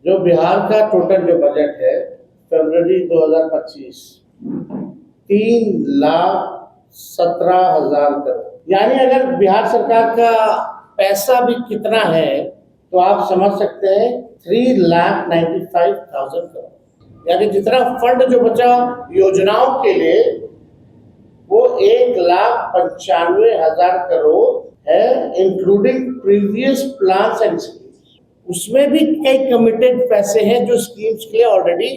जो बिहार का टोटल जो बजट है फरवरी 2025 3,17,000 करोड़, यानी अगर बिहार सरकार का पैसा भी कितना है तो आप समझ सकते हैं 3,95,000 करोड़, यानी जितना फंड जो बचा योजनाओं के लिए वो 1,95,000 करोड़ है, including previous plans and schemes. उसमें भी कई कमिटेड पैसे हैं जो स्कीम्स के लिए ऑलरेडी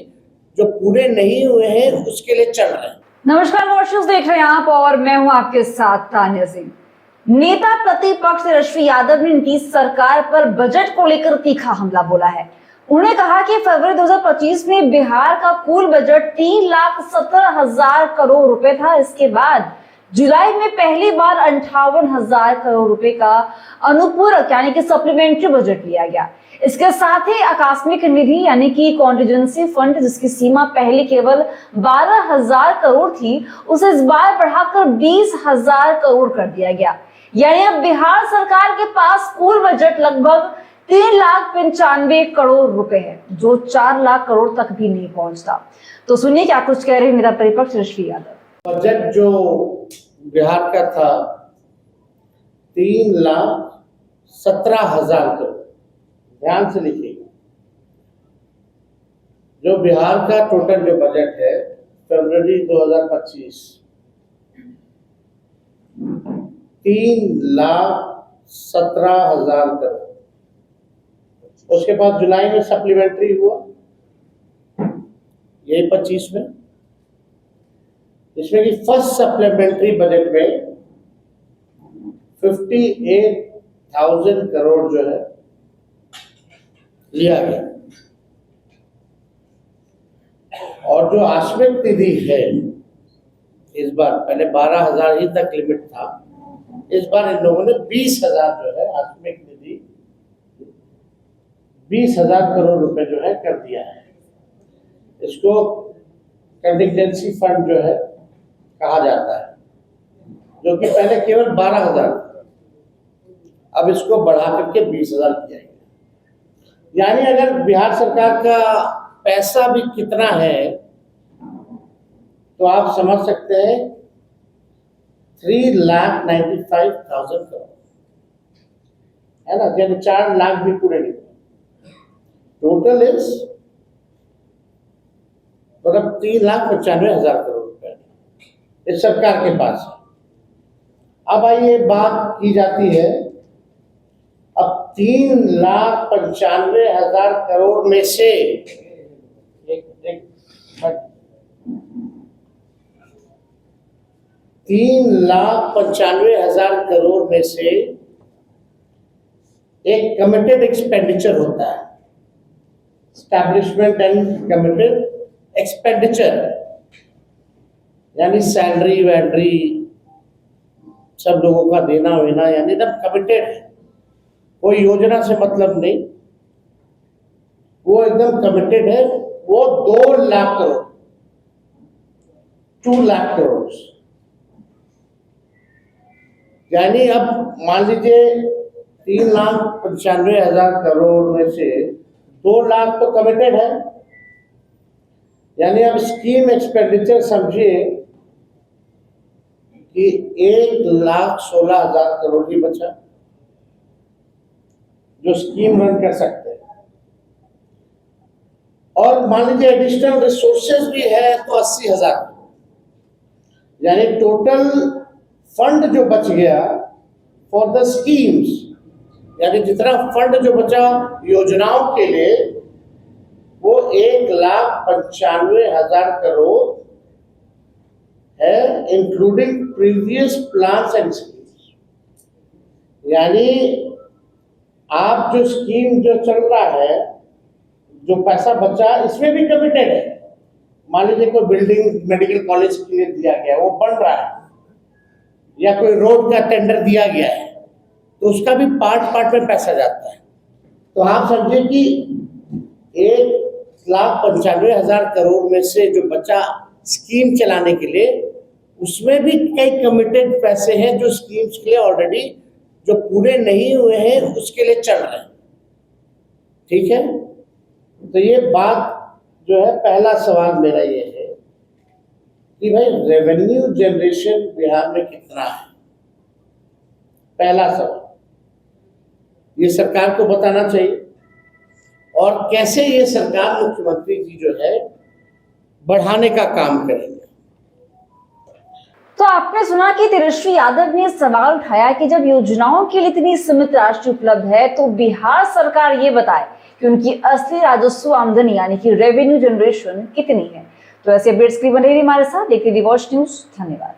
जो पूरे नहीं हुए हैं उसके लिए चल रहे हैं। नमस्कार वॉचर्स, देख रहे हैं आप और मैं हूं आपके साथ तान्या सिंह। नेता प्रतिपक्ष तेजस्वी यादव ने नीतीश सरकार पर बजट को लेकर तीखा हमला बोला है। उन्होंने कहा कि फरवरी 2025 में बिहार का कुल बजट 3,17,000 करोड़ रुपए था। इसके बाद जुलाई में पहली बार 58,000 करोड़ रुपए का अनुपूरक यानी कि सप्लीमेंट्री बजट लिया गया। इसके साथ ही आकस्मिक निधि यानी कि कॉन्टिजेंसी फंड, जिसकी सीमा पहले केवल 12,000 करोड़ थी, उसे इस बार बढ़ाकर 20,000 करोड़ कर दिया गया। यानी अब बिहार सरकार के पास कुल बजट लगभग 3,95,000 करोड़ रुपए है, जो 4 लाख करोड़ तक भी नहीं पहुंचता। तो सुनिए क्या कुछ कह रहे हैं नेता प्रतिपक्ष तेजस्वी यादव। बजट जो बिहार का था 3,17,000 करोड़, ध्यान से लिखिएगा। जो बिहार का टोटल जो बजट है फरवरी 2025 3,17,000 करोड़। उसके बाद जुलाई में सप्लीमेंट्री हुआ, यही 25 में, इसमें कि फर्स्ट सप्लीमेंट्री बजट में 58,000 करोड़ जो है लिया गया। और जो आकस्मिक निधि है इस बार, पहले 12,000 ही तक लिमिट था, इस बार इन लोगों ने 20,000 जो है आकस्मिक निधि 20,000 करोड़ रुपए जो है कर दिया है। इसको कंटिजेंसी फंड जो है कहा जाता है, जो कि पहले केवल 12,000, अब इसको बढ़ा करके 20,000 किया गया। यानी अगर बिहार सरकार का पैसा भी कितना है तो आप समझ सकते हैं 3,95,000 करोड़ है ना, यानी 4 लाख भी पूरे नहीं। टोटल इज मतलब 3,95,000 करोड़ रुपए इस सरकार के पास है। अब आइए बात की जाती है, अब 3,95,000 करोड़ में से 3,95,000 करोड़ में से एक कमिटेड एक्सपेंडिचर होता है, एस्टैब्लिशमेंट एंड कमिटेड एक्सपेंडिचर, यानी सैलरी वैलरी सब लोगों का देना वेना, यानी एकदम कमिटेड है, कोई योजना से मतलब नहीं, वो एकदम कमिटेड है। वो 2 लाख करोड़, 2 लाख करोड़, यानी अब मान लीजिए 3,95,000 करोड़ में से 2 लाख तो कमिटेड है, यानी अब स्कीम एक्सपेंडिचर समझिए कि 1,16,000 करोड़ ही बचा जो स्कीम रन कर सकते हैं। और मान लीजिए एडिशनल रिसोर्सेज भी है तो 80,000, यानी टोटल फंड जो बच गया फॉर द स्कीम्स, यानी जितना फंड जो बचा योजनाओं के लिए वो 1,95,000 करोड़ है, including previous plans and schemes. यानी आप जो स्कीम जो चल रहा है, जो पैसा बचा इसमें भी कमिटेड है। मान लीजिए कोई बिल्डिंग मेडिकल कॉलेज के लिए दिया गया, वो बन रहा है, या कोई रोड का टेंडर दिया गया है, तो उसका भी पार्ट में पैसा जाता है। तो आप समझिए कि 1,95,000 करोड़ में से जो बचा स्कीम चलाने के लिए, उसमें भी कई कमिटेड पैसे हैं जो स्कीम्स के लिए ऑलरेडी जो पूरे नहीं हुए हैं उसके लिए चल रहे हैं। ठीक है, तो ये बात जो है, पहला सवाल मेरा ये है कि भाई रेवेन्यू जनरेशन बिहार में कितना है। पहला सवाल ये सरकार को बताना चाहिए, और कैसे ये सरकार, मुख्यमंत्री जी जो है, बढ़ाने का काम करेंगे। तो आपने सुना कि तेजस्वी यादव ने सवाल उठाया कि जब योजनाओं के लिए इतनी सीमित राशि उपलब्ध है तो बिहार सरकार ये बताए कि उनकी असली राजस्व आमदनी यानी कि रेवेन्यू जनरेशन कितनी है। तो ऐसे अपडेट्स के लिए बने रहिए हमारे साथ, देखते रहिए वॉच न्यूज। धन्यवाद।